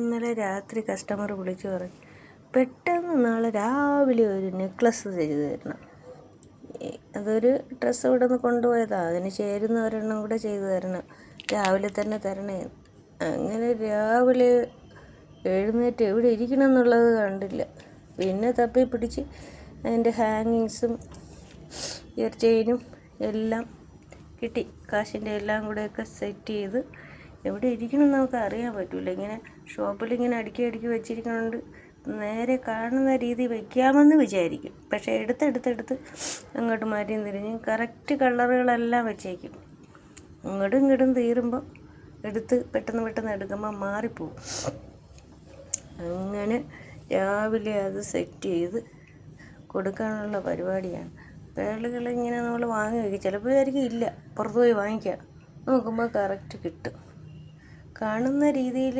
ഇന്നലെ രാത്രി കസ്റ്റമർ വിളിച്ചു പറഞ്ഞു, പെട്ടെന്ന് നാളെ രാവിലെ ഒരു നെക്ലസ് ചെയ്ത് തരണം. അതൊരു ഡ്രസ്സ് ഇവിടെ നിന്ന് കൊണ്ടുപോയതാണ്, അതിന് ചേരുന്ന ഒരെണ്ണം കൂടെ ചെയ്തു തരണം, രാവിലെ തന്നെ തരണേ. അങ്ങനെ രാവിലെ എഴുന്നേറ്റ് എവിടെ ഇരിക്കണം എന്നുള്ളത് കണ്ടില്ല. പിന്നെ തപ്പി പിടിച്ച് അതിൻ്റെ ഹാങ്ങിങ്സും ഇയർ ചെയിനും എല്ലാം കിട്ടി. കാശിൻ്റെ എല്ലാം കൂടെയൊക്കെ സെറ്റ് ചെയ്ത് എവിടെ ഇരിക്കണം നമുക്ക് അറിയാൻ പറ്റില്ല. ഇങ്ങനെ ഷോപ്പിലിങ്ങനെ അടുക്കി വെച്ചിരിക്കണോണ്ട് നേരെ കാണുന്ന രീതി വയ്ക്കാമെന്ന് വിചാരിക്കും. പക്ഷേ എടുത്തെടുത്ത് അങ്ങോട്ട് മാറ്റിയും തിരിഞ്ഞും കറക്റ്റ് കളറുകളെല്ലാം വെച്ചേക്കും. അങ്ങോട്ടും ഇങ്ങോട്ടും തീരുമ്പോൾ എടുത്ത് പെട്ടെന്ന് എടുക്കുമ്പോൾ മാറിപ്പോവും. അങ്ങനെ രാവിലെ അത് സെറ്റ് ചെയ്ത് കൊടുക്കാനുള്ള പരിപാടിയാണ്. പേളുകളിങ്ങനെ നമ്മൾ വാങ്ങി വയ്ക്കും. ചിലപ്പോൾ വിചാരിക്കും ഇല്ല, പുറത്ത് പോയി വാങ്ങിക്കാം. നോക്കുമ്പോൾ കറക്റ്റ് കിട്ടും. കാണുന്ന രീതിയിൽ